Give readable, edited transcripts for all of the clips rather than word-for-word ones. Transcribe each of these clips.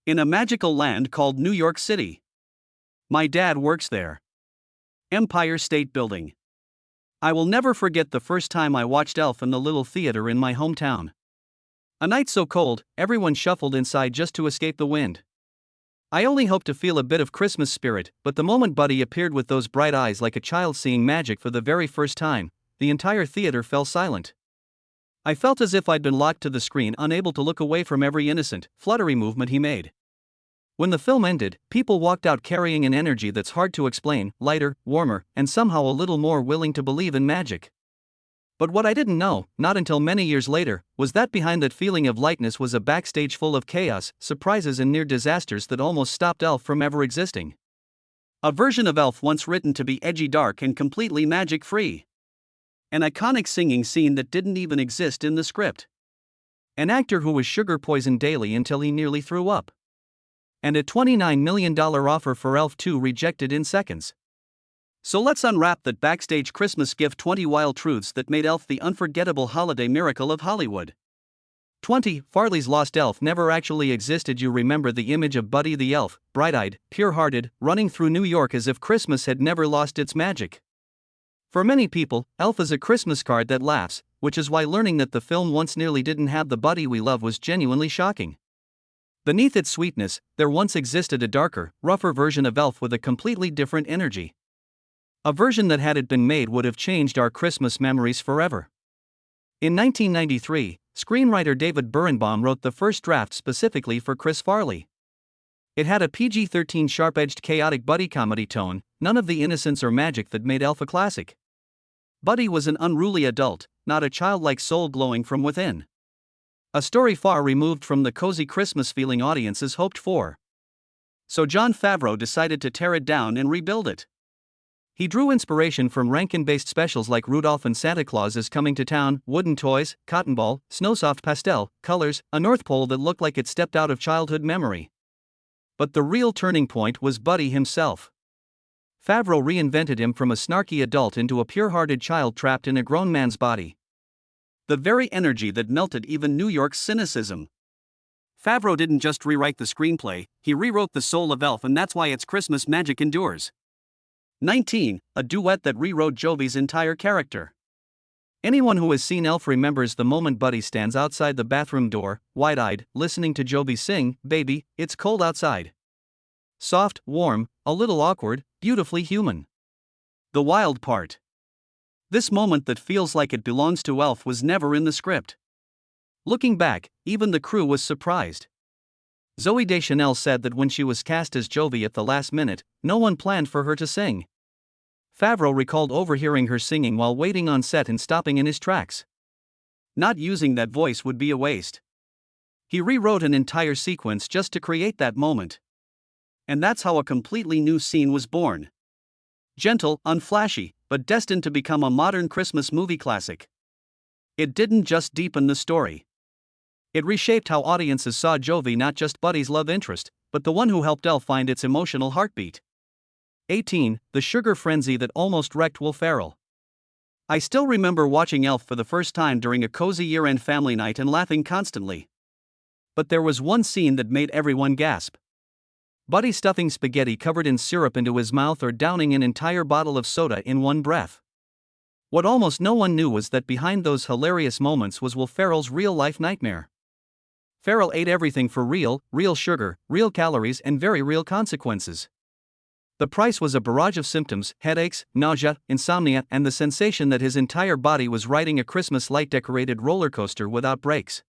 In a magical land called New York City. My dad works there. Empire State Building. I will never forget the first time I watched Elf in the little theater in my hometown. A night so cold, everyone shuffled inside just to escape the wind. I only hoped to feel a bit of Christmas spirit, but the moment Buddy appeared with those bright eyes like a child seeing magic for the very first time, the entire theater fell silent. I felt as if I'd been locked to the screen, unable to look away from every innocent, fluttery movement he made. When the film ended, people walked out carrying an energy that's hard to explain, lighter, warmer, and somehow a little more willing to believe in magic. But what I didn't know, not until many years later, was that behind that feeling of lightness was a backstage full of chaos, surprises and near disasters that almost stopped Elf from ever existing. A version of Elf once written to be edgy, dark, and completely magic-free. An iconic singing scene that didn't even exist in the script. An actor who was sugar poisoned daily until he nearly threw up. And a $29 million offer for Elf 2 rejected in seconds. So let's unwrap that backstage Christmas gift: 20 wild truths that made Elf the unforgettable holiday miracle of Hollywood. 20. Farley's Lost Elf never actually existed. You remember the image of Buddy the Elf, bright-eyed, pure-hearted, running through New York as if Christmas had never lost its magic. For many people, Elf is a Christmas card that laughs, which is why learning that the film once nearly didn't have the Buddy we love was genuinely shocking. Beneath its sweetness, there once existed a darker, rougher version of Elf with a completely different energy. A version that, had it been made, would have changed our Christmas memories forever. In 1993, screenwriter David Birnbaum wrote the first draft specifically for Chris Farley. It had a PG-13 sharp-edged chaotic buddy comedy tone, none of the innocence or magic that made Elf a classic. Buddy was an unruly adult, not a childlike soul glowing from within. A story far removed from the cozy Christmas feeling audiences hoped for. So Jon Favreau decided to tear it down and rebuild it. He drew inspiration from Rankin-based specials like Rudolph and Santa Claus is Coming to Town, wooden toys, cotton ball, snowsoft pastel, colors, a North Pole that looked like it stepped out of childhood memory. But the real turning point was Buddy himself. Favreau reinvented him from a snarky adult into a pure-hearted child trapped in a grown man's body. The very energy that melted even New York's cynicism. Favreau didn't just rewrite the screenplay, he rewrote the soul of Elf, and that's why its Christmas magic endures. 19. A duet that rewrote Jovi's entire character. Anyone who has seen Elf remembers the moment Buddy stands outside the bathroom door, wide-eyed, listening to Jovi sing, "Baby, It's Cold Outside." Soft, warm, a little awkward, beautifully human. The wild part. This moment that feels like it belongs to Elf was never in the script. Looking back, even the crew was surprised. Zooey Deschanel said that when she was cast as Jovi at the last minute, no one planned for her to sing. Favreau recalled overhearing her singing while waiting on set and stopping in his tracks. Not using that voice would be a waste. He rewrote an entire sequence just to create that moment. And that's how a completely new scene was born. Gentle, unflashy, but destined to become a modern Christmas movie classic. It didn't just deepen the story. It reshaped how audiences saw Jovi, not just Buddy's love interest, but the one who helped Elf find its emotional heartbeat. 18. The sugar frenzy that almost wrecked Will Ferrell. I still remember watching Elf for the first time during a cozy year-end family night and laughing constantly. But there was one scene that made everyone gasp. Buddy stuffing spaghetti covered in syrup into his mouth or downing an entire bottle of soda in one breath. What almost no one knew was that behind those hilarious moments was Will Ferrell's real-life nightmare. Ferrell ate everything for real sugar, real calories, and very real consequences. The price was a barrage of symptoms: headaches, nausea, insomnia, and the sensation that his entire body was riding a Christmas light-decorated roller coaster without brakes.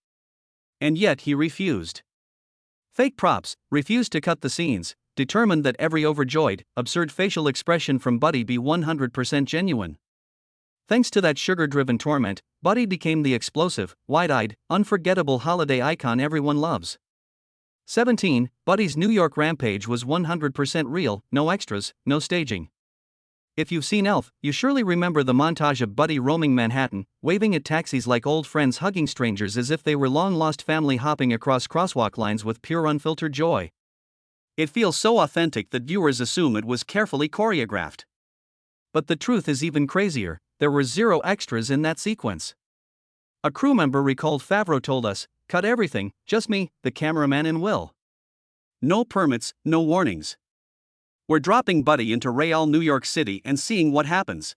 And yet he refused. Fake props, refused to cut the scenes, determined that every overjoyed, absurd facial expression from Buddy be 100% genuine. Thanks to that sugar-driven torment, Buddy became the explosive, wide-eyed, unforgettable holiday icon everyone loves. 17. Buddy's New York rampage was 100% real, no extras, no staging. If you've seen Elf, you surely remember the montage of Buddy roaming Manhattan, waving at taxis like old friends, hugging strangers as if they were long-lost family, hopping across crosswalk lines with pure unfiltered joy. It feels so authentic that viewers assume it was carefully choreographed. But the truth is even crazier: there were zero extras in that sequence. A crew member recalled Favreau told us, "Cut everything, just me, the cameraman, and Will." No permits, no warnings. We're dropping Buddy into Real New York City and seeing what happens.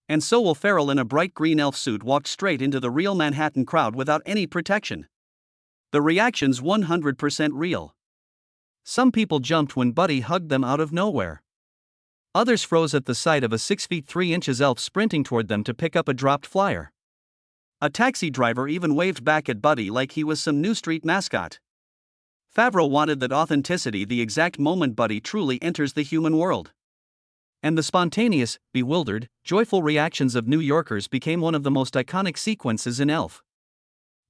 And so Will Ferrell in a bright green elf suit walked straight into the real Manhattan crowd without any protection. The reaction's 100% real. Some people jumped when Buddy hugged them out of nowhere. Others froze at the sight of a 6 feet 3 inches elf sprinting toward them to pick up a dropped flyer. A taxi driver even waved back at Buddy like he was some new street mascot. Favreau wanted that authenticity the exact moment Buddy truly enters the human world. And the spontaneous, bewildered, joyful reactions of New Yorkers became one of the most iconic sequences in Elf.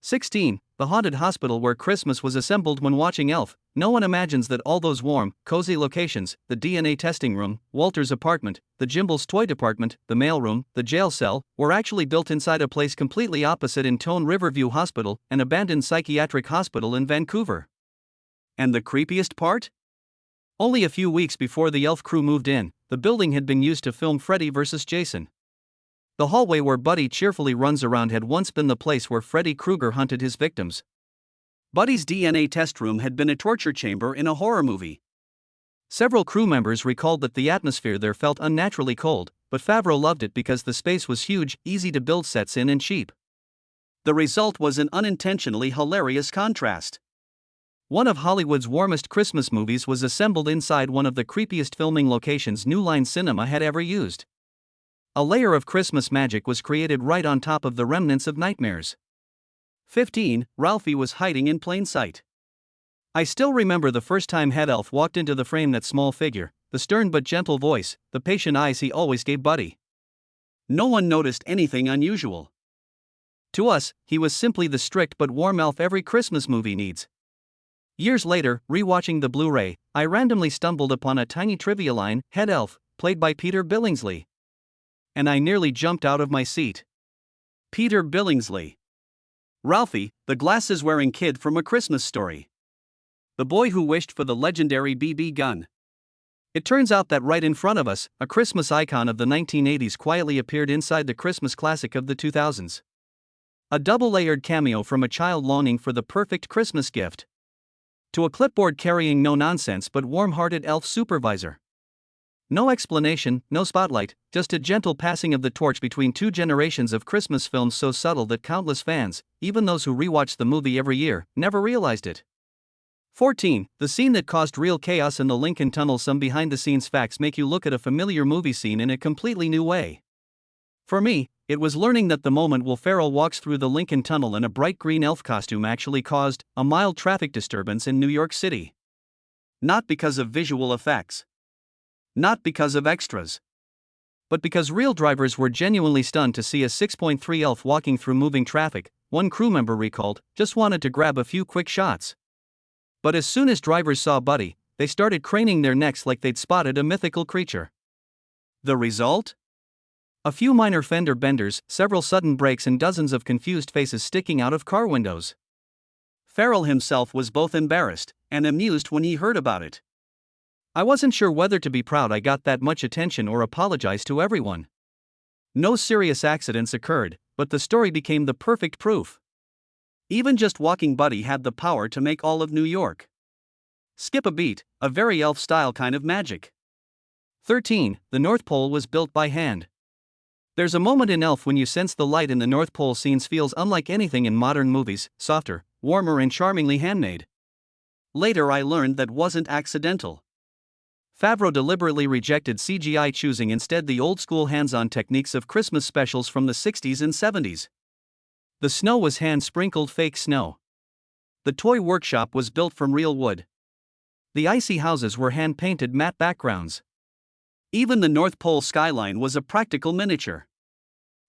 16. The haunted hospital where Christmas was assembled when watching Elf. No one imagines that all those warm, cozy locations, the DNA testing room, Walter's apartment, the Jimble's toy department, the mailroom, the jail cell, were actually built inside a place completely opposite in tone Riverview Hospital, an abandoned psychiatric hospital in Vancouver. And the creepiest part? Only a few weeks before the Elf crew moved in, the building had been used to film Freddy vs. Jason. The hallway where Buddy cheerfully runs around had once been the place where Freddy Krueger hunted his victims. Buddy's DNA test room had been a torture chamber in a horror movie. Several crew members recalled that the atmosphere there felt unnaturally cold, but Favreau loved it because the space was huge, easy to build sets in, and cheap. The result was an unintentionally hilarious contrast. One of Hollywood's warmest Christmas movies was assembled inside one of the creepiest filming locations New Line Cinema had ever used. A layer of Christmas magic was created right on top of the remnants of nightmares. 15. Ralphie was hiding in plain sight. I still remember the first time Head Elf walked into the frame. That small figure, the stern but gentle voice, the patient eyes he always gave Buddy. No one noticed anything unusual. To us, he was simply the strict but warm elf every Christmas movie needs. Years later, rewatching the Blu-ray, I randomly stumbled upon a tiny trivia line, Head Elf, played by Peter Billingsley. And I nearly jumped out of my seat. Peter Billingsley. Ralphie, the glasses-wearing kid from A Christmas Story. The boy who wished for the legendary BB gun. It turns out that right in front of us, a Christmas icon of the 1980s quietly appeared inside the Christmas classic of the 2000s. A double-layered cameo from a child longing for the perfect Christmas gift. To a clipboard-carrying no-nonsense but warm-hearted elf supervisor. No explanation, no spotlight, just a gentle passing of the torch between two generations of Christmas films so subtle that countless fans, even those who rewatch the movie every year, never realized it. 14. The scene that caused real chaos in the Lincoln Tunnel. Some behind-the-scenes facts make you look at a familiar movie scene in a completely new way. For me, it was learning that the moment Will Ferrell walks through the Lincoln Tunnel in a bright green elf costume actually caused a mild traffic disturbance in New York City. Not because of visual effects. Not because of extras. But because real drivers were genuinely stunned to see a 6.3 elf walking through moving traffic. One crew member recalled, just wanted to grab a few quick shots. But as soon as drivers saw Buddy, they started craning their necks like they'd spotted a mythical creature. The result? A few minor fender benders, several sudden brakes, and dozens of confused faces sticking out of car windows. Ferrell himself was both embarrassed and amused when he heard about it. I wasn't sure whether to be proud I got that much attention or apologize to everyone. No serious accidents occurred, but the story became the perfect proof. Even just walking Buddy had the power to make all of New York skip a beat, a very elf-style kind of magic. 13. The North Pole was built by hand. There's a moment in Elf when you sense the light in the North Pole scenes feels unlike anything in modern movies, softer, warmer, and charmingly handmade. Later I learned that wasn't accidental. Favreau deliberately rejected CGI, choosing instead the old-school hands-on techniques of Christmas specials from the 60s and 70s. The snow was hand-sprinkled fake snow. The toy workshop was built from real wood. The icy houses were hand-painted matte backgrounds. Even the North Pole skyline was a practical miniature.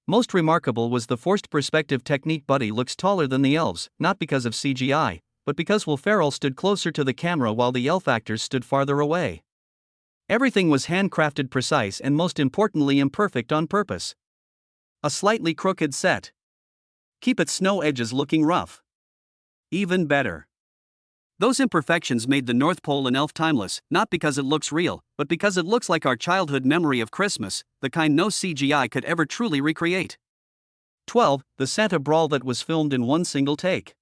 Most remarkable was the forced perspective technique. Buddy looks taller than the elves, not because of CGI, but because Will Ferrell stood closer to the camera while the elf actors stood farther away. Everything was handcrafted, precise, and most importantly imperfect on purpose. A slightly crooked set. Keep its snow edges looking rough. Even better. Those imperfections made the North Pole and Elf timeless, not because it looks real, but because it looks like our childhood memory of Christmas, the kind no CGI could ever truly recreate. 12. The Santa brawl that was filmed in one single take.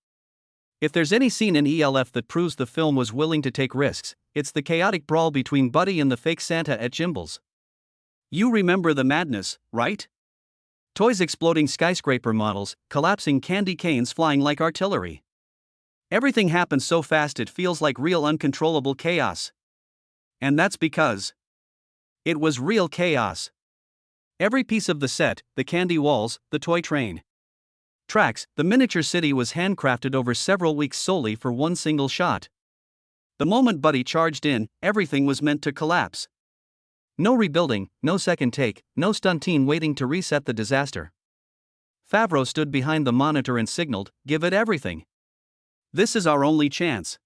If there's any scene in ELF that proves the film was willing to take risks, it's the chaotic brawl between Buddy and the fake Santa at Gimbals. You remember the madness, right? Toys exploding skyscraper models, collapsing candy canes flying like artillery. Everything happens so fast it feels like real uncontrollable chaos. And that's because it was real chaos. Every piece of the set, the candy walls, the toy train tracks, the miniature city was handcrafted over several weeks solely for one single shot. The moment Buddy charged in, everything was meant to collapse. No rebuilding, no second take, no stunt team waiting to reset the disaster. Favreau stood behind the monitor and signaled, "Give it everything. This is our only chance."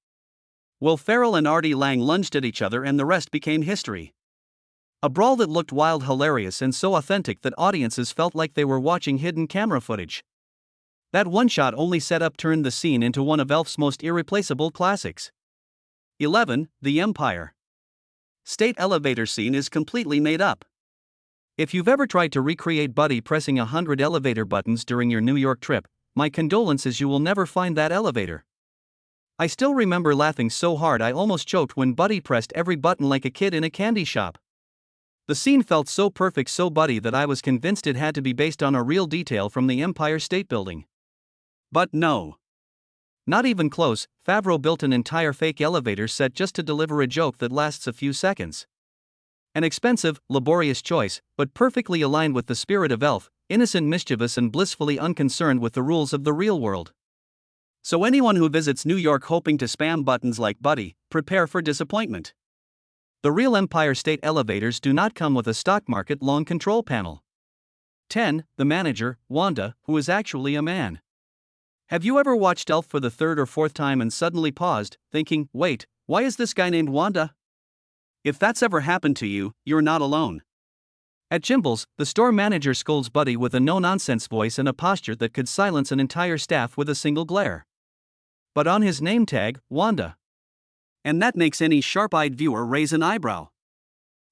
Will Ferrell and Artie Lang lunged at each other and the rest became history. A brawl that looked wild, hilarious and so authentic that audiences felt like they were watching hidden camera footage. That one shot only set up turned the scene into one of Elf's most irreplaceable classics. 11. The Empire State elevator scene is completely made up. If you've ever tried to recreate Buddy pressing 100 elevator buttons during your New York trip, my condolences, you will never find that elevator. I still remember laughing so hard I almost choked when Buddy pressed every button like a kid in a candy shop. The scene felt so perfect, so Buddy, that I was convinced it had to be based on a real detail from the Empire State Building. But no. Not even close. Favreau built an entire fake elevator set just to deliver a joke that lasts a few seconds. An expensive, laborious choice, but perfectly aligned with the spirit of Elf, innocent, mischievous and blissfully unconcerned with the rules of the real world. So anyone who visits New York hoping to spam buttons like Buddy, prepare for disappointment. The real Empire State elevators do not come with a stock market long control panel. 10. The manager, Wanda, who is actually a man. Have you ever watched Elf for the third or fourth time and suddenly paused, thinking, wait, why is this guy named Wanda? If that's ever happened to you, you're not alone. At Gimbals, the store manager scolds Buddy with a no-nonsense voice and a posture that could silence an entire staff with a single glare. But on his name tag, Wanda. And that makes any sharp-eyed viewer raise an eyebrow.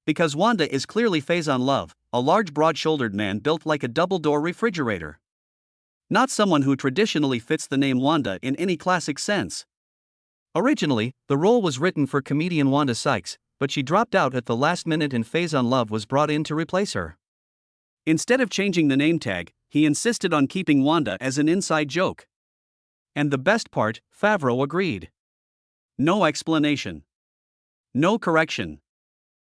Because Wanda is clearly Faison Love, a large broad-shouldered man built like a double-door refrigerator. Not someone who traditionally fits the name Wanda in any classic sense. Originally, the role was written for comedian Wanda Sykes, but she dropped out at the last minute and Faison Love was brought in to replace her. Instead of changing the name tag, he insisted on keeping Wanda as an inside joke. And the best part, Favreau agreed. No explanation. No correction.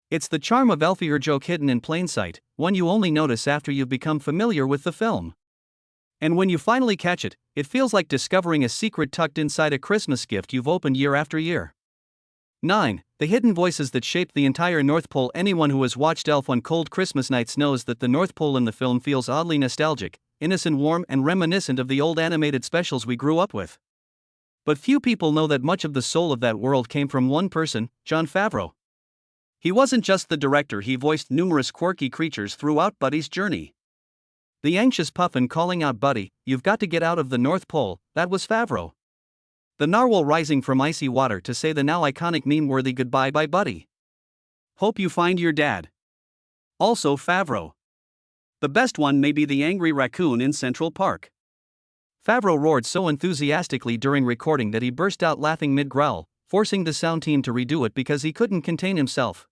It's the charm of Elfier joke hidden in plain sight, one you only notice after you've become familiar with the film. And when you finally catch it, it feels like discovering a secret tucked inside a Christmas gift you've opened year after year. 9. The hidden voices that shaped the entire North Pole. Anyone who has watched Elf on cold Christmas nights knows that the North Pole in the film feels oddly nostalgic, innocent, warm, and reminiscent of the old animated specials we grew up with. But few people know that much of the soul of that world came from one person, Jon Favreau. He wasn't just the director, he voiced numerous quirky creatures throughout Buddy's journey. The anxious puffin calling out, "Buddy, you've got to get out of the North Pole," that was Favreau. The narwhal rising from icy water to say the now iconic meme-worthy goodbye by Buddy. "Hope you find your dad." Also Favreau. The best one may be the angry raccoon in Central Park. Favreau roared so enthusiastically during recording that he burst out laughing mid-growl, forcing the sound team to redo it because he couldn't contain himself.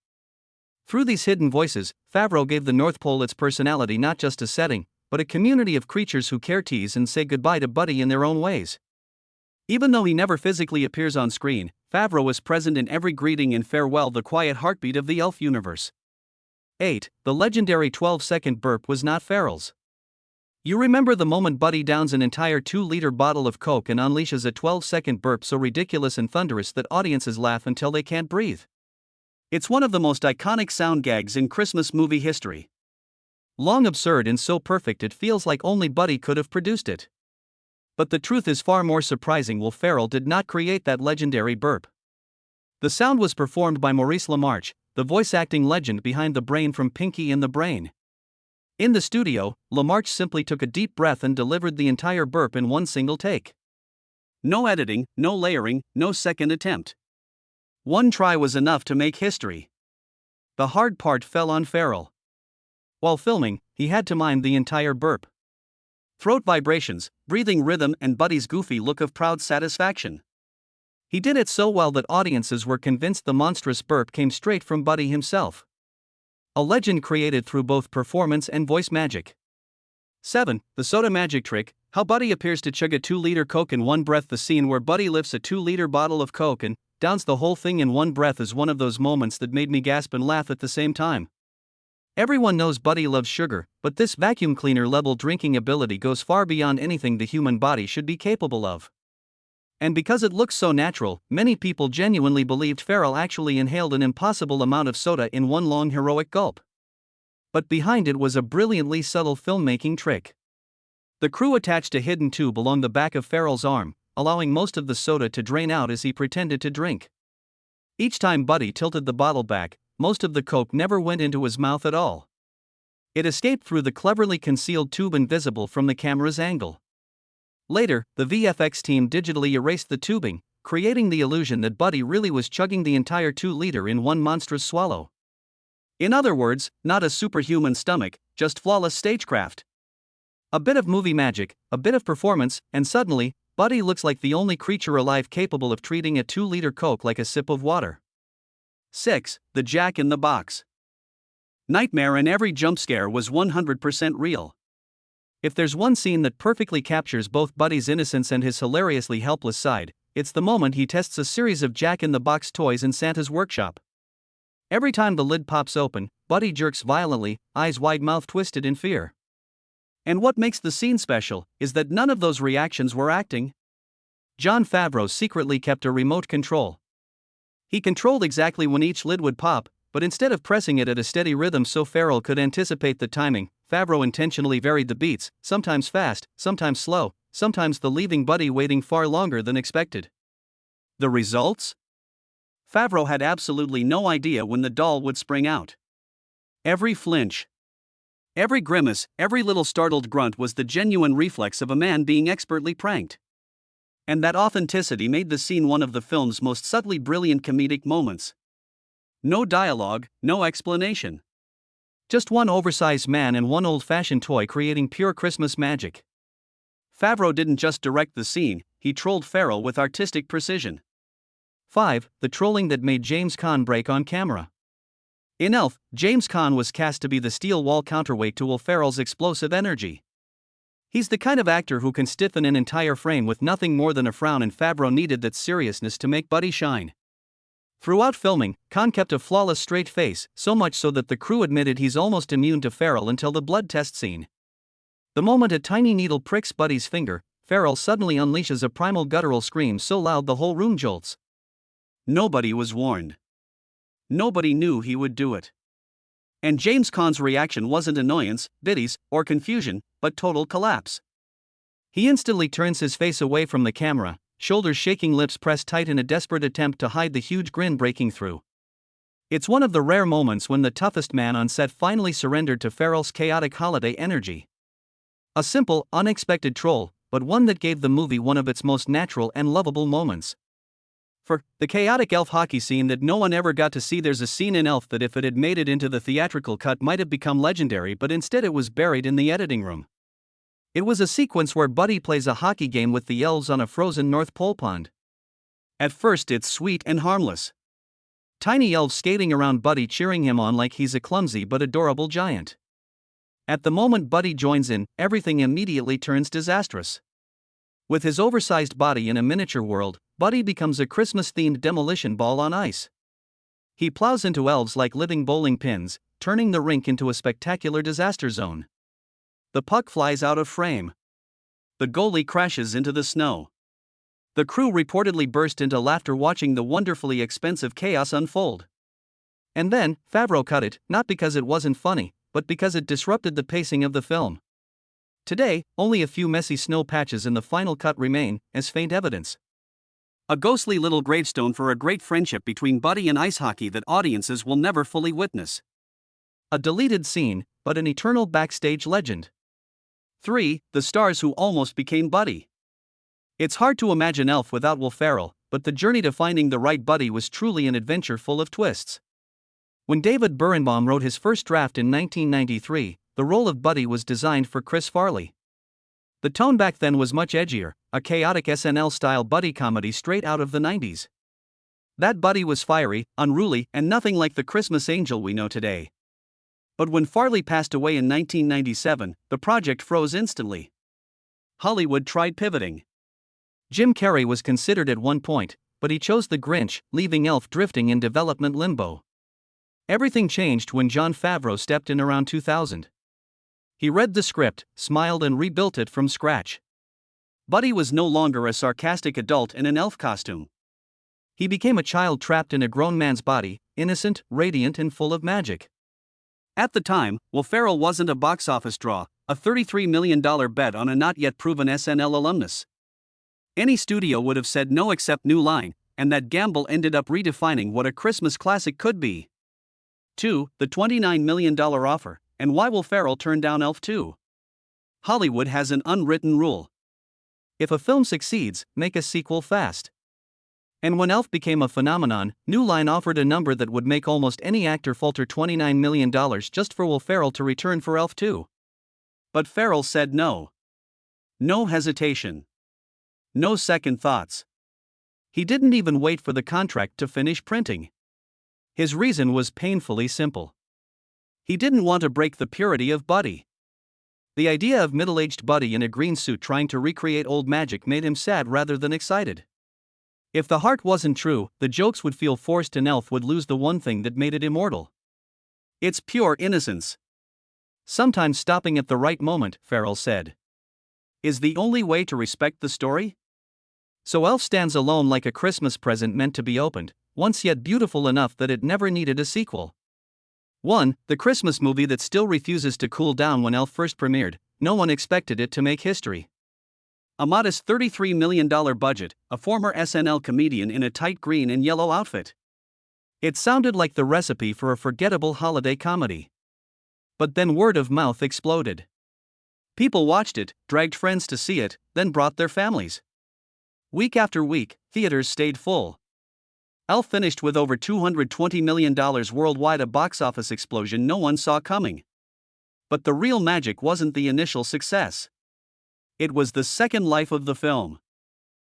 Through these hidden voices, Favreau gave the North Pole its personality, not just a setting, but a community of creatures who care, tease and say goodbye to Buddy in their own ways. Even though he never physically appears on screen, Favreau is present in every greeting and farewell, the quiet heartbeat of the Elf universe. 8. The legendary 12-second burp was not Ferrell's. You remember the moment Buddy downs an entire 2-liter bottle of Coke and unleashes a 12-second burp so ridiculous and thunderous that audiences laugh until they can't breathe. It's one of the most iconic sound gags in Christmas movie history. Long absurd and so perfect it feels like only Buddy could have produced it. But the truth is far more surprising. Will Ferrell did not create that legendary burp. The sound was performed by Maurice LaMarche, the voice-acting legend behind the Brain from Pinky and the Brain. In the studio, LaMarche simply took a deep breath and delivered the entire burp in one single take. No editing, no layering, no second attempt. One try was enough to make history. The hard part fell on Ferrell. While filming, he had to mime the entire burp. Throat vibrations, breathing rhythm, and Buddy's goofy look of proud satisfaction. He did it so well that audiences were convinced the monstrous burp came straight from Buddy himself. A legend created through both performance and voice magic. 7. The soda magic trick, how Buddy appears to chug a 2-liter Coke in one breath. The scene where Buddy lifts a 2-liter bottle of Coke and downs the whole thing in one breath is one of those moments that made me gasp and laugh at the same time. Everyone knows Buddy loves sugar, but this vacuum cleaner level drinking ability goes far beyond anything the human body should be capable of. And because it looks so natural, many people genuinely believed Ferrell actually inhaled an impossible amount of soda in one long heroic gulp. But behind it was a brilliantly subtle filmmaking trick. The crew attached a hidden tube along the back of Ferrell's arm, allowing most of the soda to drain out as he pretended to drink. Each time Buddy tilted the bottle back, most of the Coke never went into his mouth at all. It escaped through the cleverly concealed tube invisible from the camera's angle. Later, the VFX team digitally erased the tubing, creating the illusion that Buddy really was chugging the entire 2-liter in one monstrous swallow. In other words, not a superhuman stomach, just flawless stagecraft. A bit of movie magic, a bit of performance, and suddenly, Buddy looks like the only creature alive capable of treating a 2-liter Coke like a sip of water. 6. The Jack in the Box. Nightmare and every jump scare was 100% real. If there's one scene that perfectly captures both Buddy's innocence and his hilariously helpless side, it's the moment he tests a series of Jack-in-the-Box toys in Santa's workshop. Every time the lid pops open, Buddy jerks violently, eyes wide, mouth twisted in fear. And what makes the scene special is that none of those reactions were acting. Jon Favreau secretly kept a remote control. He controlled exactly when each lid would pop, but instead of pressing it at a steady rhythm so Ferrell could anticipate the timing, Favreau intentionally varied the beats, sometimes fast, sometimes slow, sometimes leaving Buddy waiting far longer than expected. The results? Favreau had absolutely no idea when the doll would spring out. Every flinch, every grimace, every little startled grunt was the genuine reflex of a man being expertly pranked. And that authenticity made the scene one of the film's most subtly brilliant comedic moments. No dialogue, no explanation. Just one oversized man and one old-fashioned toy creating pure Christmas magic. Favreau didn't just direct the scene, he trolled Ferrell with artistic precision. 5. The trolling that made James Caan break on camera. In Elf, James Caan was cast to be the steel wall counterweight to Will Ferrell's explosive energy. He's the kind of actor who can stiffen an entire frame with nothing more than a frown, and Favreau needed that seriousness to make Buddy shine. Throughout filming, Caan kept a flawless straight face, so much so that the crew admitted he's almost immune to Ferrell until the blood test scene. The moment a tiny needle pricks Buddy's finger, Ferrell suddenly unleashes a primal guttural scream so loud the whole room jolts. Nobody was warned. Nobody knew he would do it. And James Caan's reaction wasn't annoyance, biddies, or confusion, but total collapse. He instantly turns his face away from the camera, shoulders shaking, lips pressed tight in a desperate attempt to hide the huge grin breaking through. It's one of the rare moments when the toughest man on set finally surrendered to Ferrell's chaotic holiday energy. A simple, unexpected troll, but one that gave the movie one of its most natural and lovable moments. For the chaotic elf hockey scene that no one ever got to see, there's a scene in Elf that if it had made it into the theatrical cut might have become legendary, but instead it was buried in the editing room. It was a sequence where Buddy plays a hockey game with the elves on a frozen North Pole pond. At first it's sweet and harmless. Tiny elves skating around Buddy cheering him on like he's a clumsy but adorable giant. At the moment Buddy joins in, everything immediately turns disastrous. With his oversized body in a miniature world, Buddy becomes a Christmas-themed demolition ball on ice. He plows into elves like living bowling pins, turning the rink into a spectacular disaster zone. The puck flies out of frame. The goalie crashes into the snow. The crew reportedly burst into laughter watching the wonderfully expensive chaos unfold. And then, Favreau cut it, not because it wasn't funny, but because it disrupted the pacing of the film. Today, only a few messy snow patches in the final cut remain, as faint evidence. A ghostly little gravestone for a great friendship between Buddy and ice hockey that audiences will never fully witness. A deleted scene, but an eternal backstage legend. 3. The stars who almost became Buddy. It's hard to imagine Elf without Will Ferrell, but the journey to finding the right Buddy was truly an adventure full of twists. When David Birnbaum wrote his first draft in 1993, the role of Buddy was designed for Chris Farley. The tone back then was much edgier, a chaotic SNL-style buddy comedy straight out of the 90s. That buddy was fiery, unruly, and nothing like the Christmas angel we know today. But when Farley passed away in 1997, the project froze instantly. Hollywood tried pivoting. Jim Carrey was considered at one point, but he chose The Grinch, leaving Elf drifting in development limbo. Everything changed when Jon Favreau stepped in around 2000. He read the script, smiled, and rebuilt it from scratch. Buddy was no longer a sarcastic adult in an elf costume. He became a child trapped in a grown man's body, innocent, radiant, and full of magic. At the time, Will Ferrell wasn't a box office draw, a $33 million bet on a not yet proven SNL alumnus. Any studio would have said no except New Line, and that gamble ended up redefining what a Christmas classic could be. 2. The $29 million offer, and why Will Ferrell turn down Elf 2? Hollywood has an unwritten rule. If a film succeeds, make a sequel fast. And when Elf became a phenomenon, New Line offered a number that would make almost any actor falter $29 million just for Will Ferrell to return for Elf 2. But Ferrell said no. No hesitation. No second thoughts. He didn't even wait for the contract to finish printing. His reason was painfully simple. He didn't want to break the purity of Buddy. The idea of middle-aged Buddy in a green suit trying to recreate old magic made him sad rather than excited. If the heart wasn't true, the jokes would feel forced and Elf would lose the one thing that made it immortal. It's pure innocence. Sometimes stopping at the right moment, Ferrell said, is the only way to respect the story. So Elf stands alone like a Christmas present meant to be opened, once yet beautiful enough that it never needed a sequel. 1. The Christmas movie that still refuses to cool down. When Elf first premiered, no one expected it to make history. A modest $33 million budget, a former SNL comedian in a tight green and yellow outfit. It sounded like the recipe for a forgettable holiday comedy. But then word of mouth exploded. People watched it, dragged friends to see it, then brought their families. Week after week, theaters stayed full. Elf finished with over $220 million worldwide, a box office explosion no one saw coming. But the real magic wasn't the initial success. It was the second life of the film.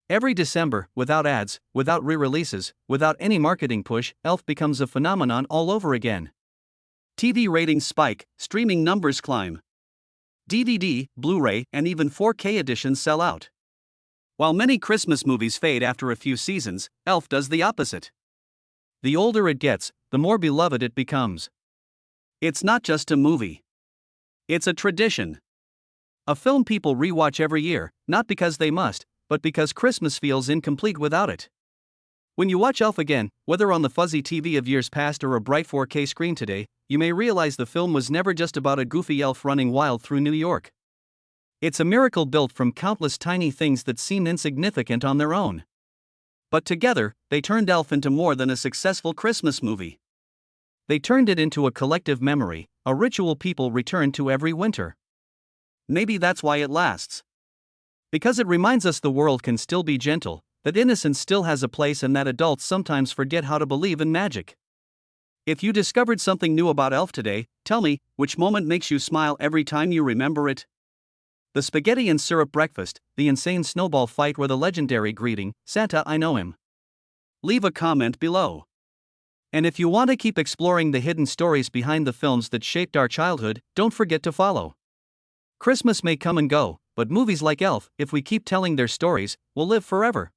Every December, without ads, without re-releases, without any marketing push, Elf becomes a phenomenon all over again. TV ratings spike, streaming numbers climb. DVD, Blu-ray, and even 4K editions sell out. While many Christmas movies fade after a few seasons, Elf does the opposite. The older it gets, the more beloved it becomes. It's not just a movie. It's a tradition. A film people rewatch every year, not because they must, but because Christmas feels incomplete without it. When you watch Elf again, whether on the fuzzy TV of years past or a bright 4K screen today, you may realize the film was never just about a goofy elf running wild through New York. It's a miracle built from countless tiny things that seemed insignificant on their own. But together, they turned Elf into more than a successful Christmas movie. They turned it into a collective memory, a ritual people return to every winter. Maybe that's why it lasts. Because it reminds us the world can still be gentle, that innocence still has a place, and that adults sometimes forget how to believe in magic. If you discovered something new about Elf today, tell me, which moment makes you smile every time you remember it? The spaghetti and syrup breakfast, the insane snowball fight, or the legendary greeting, "Santa, I know him." Leave a comment below. And if you want to keep exploring the hidden stories behind the films that shaped our childhood, don't forget to follow. Christmas may come and go, but movies like Elf, if we keep telling their stories, will live forever.